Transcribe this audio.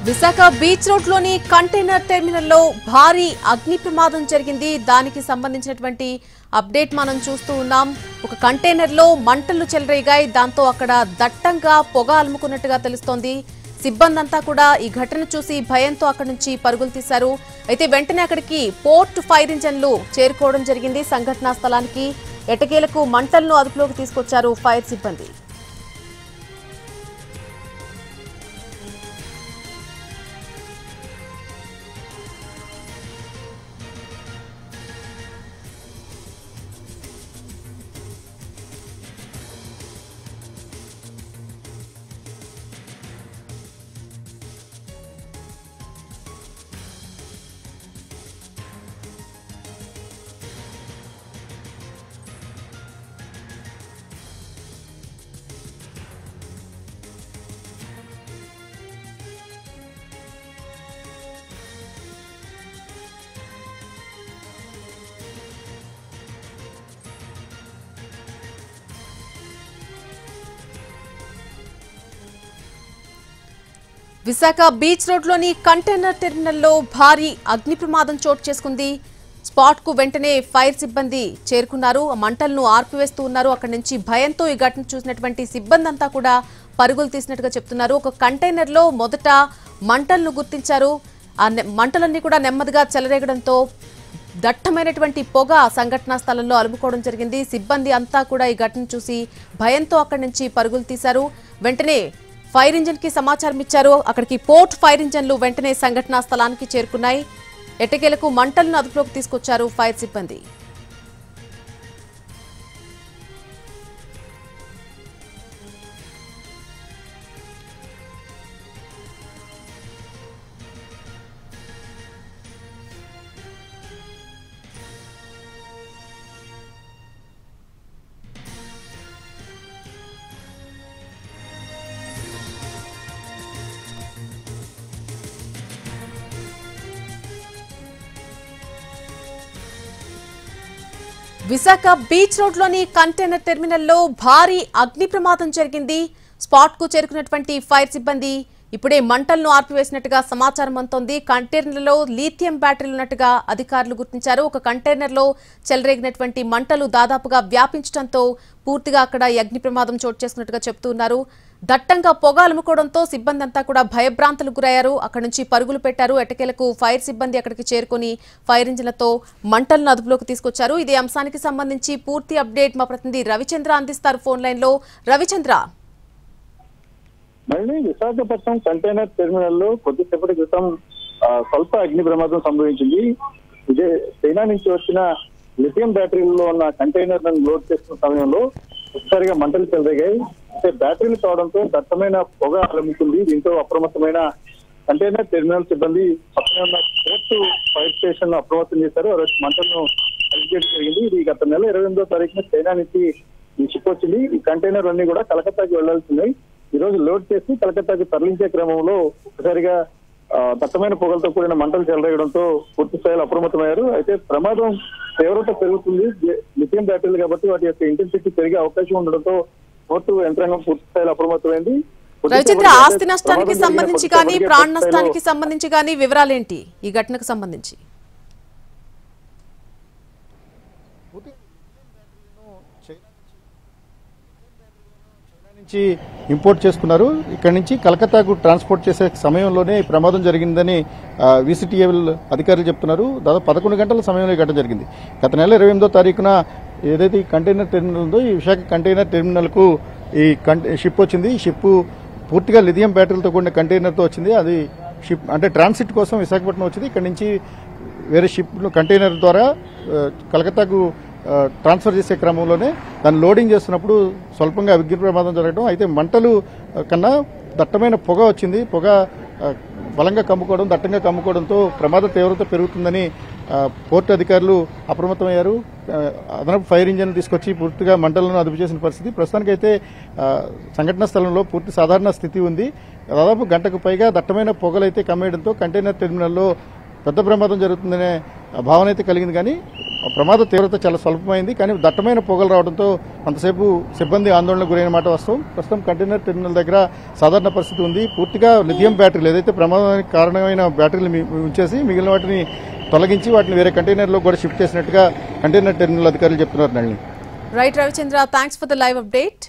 Visakha beach road లోని container terminal లో భారీ అగ్ని ప్రమాదం జరిగింది. దానికి సంబంధించినటువంటి అప్డేట్ మనం చూస్తూ ఉన్నాం. ఒక కంటైనర్ లో మంటలు చెలరేగాయి. దాంతో అక్కడ దట్టంగా పొగ అలుముకున్నట్టుగా తెలుస్తోంది. సిబ్బంది అంతా కూడా ఈ ఘటన చూసి భయంతో అక్కడి నుంచి పరుగులు తీశారు. అయితే వెంటనే అక్కడికి పోర్ట్ ఫైర్ ఇంజన్లు చేరుకోవడం జరిగింది. సంఘటనా స్థలానికి ఎటకేలకు మంటలను అదుపులోకి తీసుకొచ్చారు ఫైర్ సిబ్బంది. విశాఖ బీచ్ రోడ్ లోని కంటైనర్ టెర్మినల్ లో భారీ అగ్ని ప్రమాదం చోటు చేసుకుంది. స్పాట్ కు వెంటనే ఫైర్ సిబ్బంది చేరుకున్నారు. మంటలను ఆర్పివేస్తూ ఉన్నారు. అక్కడి నుంచి భయంతో ఈ ఘటన చూసినటువంటి సిబ్బంది అంతా కూడా పరుగులు తీసినట్టుగా చెప్తున్నారు. ఒక కంటైనర్ లో మొదట మంటలను గుర్తించారు. ఆ మంటలన్నీ కూడా నెమ్మదిగా చెలరేగడంతో దట్టమైనటువంటి పొగ సంఘటనా స్థలంలో అలుముకోవడం జరిగింది. సిబ్బంది అంతా కూడా ఈ ఘటన చూసి భయంతో అక్కడి నుంచి పరుగులు తీశారు. వెంటనే ఫైర్ ఇంజిన్ కి సమాచారం ఇచ్చారు. అక్కడికి పోర్ట్ ఫైర్ ఇంజన్లు వెంటనే సంఘటనా స్థలానికి చేరుకున్నాయి. ఎట్టకేలకు మంటలను అదుపులోకి తీసుకొచ్చారు ఫైర్ సిబ్బంది. విశాఖ బీచ్ రోడ్ లోని కంటైనర్ టెర్మినల్ లో భారీ అగ్ని ప్రమాదం జరిగింది. స్పాట్ కు చేరుకున్నటువంటి ఫైర్ సిబ్బంది ఇప్పుడే మంటలను ఆర్పివేసినట్టుగా సమాచారం అందుతోంది. కంటైనర్ లో లీథియం బ్యాటరీలు ఉన్నట్టుగా అధికారులు గుర్తించారు. ఒక కంటైనర్ లో చెలరేగినటువంటి మంటలు దాదాపుగా వ్యాపించడంతో పూర్తిగా అక్కడ అగ్ని ప్రమాదం చోటు చేసుకున్నట్టుగా చెబుతున్నారు. దట్టంగా పొగ అలుముకోవడంతో సిబ్బంది అంతా కూడా భయభ్రాంతులకు గురయ్యారు. అక్కడి నుంచి పరుగులు పెట్టారు. ఎట్టకేలకు ఫైర్ సిబ్బంది అక్కడికి చేరుకుని ఫైర్ ఇంజిన్లతో మంటలను అదుపులోకి తీసుకొచ్చారు. ఇదే అంశానికి సంబంధించి పూర్తి అప్డేట్ మా ప్రతినిధి రవిచంద్ర అందిస్తారు ఫోన్ లైన్ లో. రవిచంద్ర, మళ్ళీ విశాఖపట్నం కంటైనర్ టెర్మినల్ లో కొద్దిసేపటి క్రితం స్వల్ప అగ్ని ప్రమాదం సంభవించింది. ఇదే చైనా నుంచి వచ్చిన లిథియం బ్యాటరీల్లో ఉన్న కంటైనర్ లోడ్ చేస్తున్న సమయంలో ఒకసారిగా మంటలు చెలరేగాయి. అంటే బ్యాటరీలు కావడంతో దట్టమైన పొగ అలుముకుంది. దీంతో అప్రమత్తమైన కంటైనర్ టెర్మినల్ సిబ్బంది పక్కనే ఉన్న పోర్టు ఫైర్ స్టేషన్ అప్రమత్తం చేశారు. మంటలను అరిచేయడం జరిగింది. ఇది గత నెల 28వ తారీఖున చైనా నుంచి ఈ షిప్ వచ్చింది. ఈ కంటైనర్ అన్ని కూడా కలకత్తాకి వెళ్లాల్సింది. ఈ రోజు లోడ్ చేసి కలకత్తాకి తరలించే క్రమంలో ఒకసారిగా దట్టమైన పొగలతో కూడిన మంటలు చెలరేయడంతో పూర్తి స్థాయిలో అప్రమత్తమయ్యారు. అయితే ప్రమాదం తీవ్రత పెరుగుతుంది. లిథియం బ్యాటరీలు కాబట్టి వాటి యొక్క ఇంటెన్సిటీ పెరిగే అవకాశం ఉండడంతో పోర్టు యంత్రాంగం పూర్తి స్థాయిలో అప్రమత్తమైంది. రవిచంద్ర, ఆస్తి నష్టానికి సంబంధించి కానీ ప్రాణ నష్టానికి సంబంధించి కానీ వివరాలేంటి ఈ ఘటనకు సంబంధించి? ఇంపోర్ట్ చేసుకున్నారు. ఇక్కడ నుంచి కలకత్తాకు ట్రాన్స్పోర్ట్ చేసే సమయంలోనే ప్రమాదం జరిగిందని విసిటిఎల్ అధికారులు చెప్తున్నారు. దాదాపు 11 గంటల సమయంలో ఈ ఘటన జరిగింది. గత నెల 28వ తారీఖున ఏదైతే ఈ కంటైనర్ టెర్మినల్ ఉందో ఈ విశాఖ కంటైనర్ టెర్మినల్ కు ఈ షిప్ వచ్చింది. ఈ షిప్ పూర్తిగా లిథియం బ్యాటరీలతో కూడిన కంటైనర్తో వచ్చింది. అది షిప్ అంటే ట్రాన్సిట్ కోసం విశాఖపట్నం వచ్చింది. ఇక్కడ నుంచి వేరే షిప్ కంటైనర్ ద్వారా కలకత్తాకు ట్రాన్స్ఫర్ చేసే క్రమంలోనే దాన్ని లోడింగ్ చేస్తున్నప్పుడు స్వల్పంగా అగ్ని ప్రమాదం జరగడం. అయితే మంటలు కన్నా దట్టమైన పొగ వచ్చింది. పొగ బలంగా కమ్ముకోవడం, దట్టంగా కమ్ముకోవడంతో ప్రమాద తీవ్రత పెరుగుతుందని పోర్టు అధికారులు అప్రమత్తమయ్యారు. అదనపు ఫైర్ ఇంజిన్ తీసుకొచ్చి పూర్తిగా మంటలను అదుపు చేసిన పరిస్థితి. ప్రస్తుతానికైతే సంఘటనా స్థలంలో పూర్తి సాధారణ స్థితి ఉంది. దాదాపు గంటకు పైగా దట్టమైన పొగలైతే కమ్మేయడంతో కంటైనర్ టెర్మినల్లో పెద్ద ప్రమాదం జరుగుతుందనే భావన అయితే కలిగింది. కానీ ప్రమాద తీవ్రత చాలా స్వల్పమైంది. కానీ దట్టమైన పొగలు రావడంతో కొంతసేపు సిబ్బంది ఆందోళనకు గురైన మాట వాస్తవం. ప్రస్తుతం కంటైనర్ టెర్మినల్ దగ్గర సాధారణ పరిస్థితి ఉంది. పూర్తిగా లిథియం బ్యాటరీలు ఏదైతే ప్రమాదానికి కారణమైన బ్యాటరీలు ఉంచేసి మిగిలిన వాటిని తొలగించి వాటిని వేరే కంటైనర్లో కూడా షిఫ్ట్ చేసినట్టుగా కంటైనర్ టెర్మినల్ అధికారులు చెప్తున్నారు. Nalini. Right Ravichandra, thanks for the live update.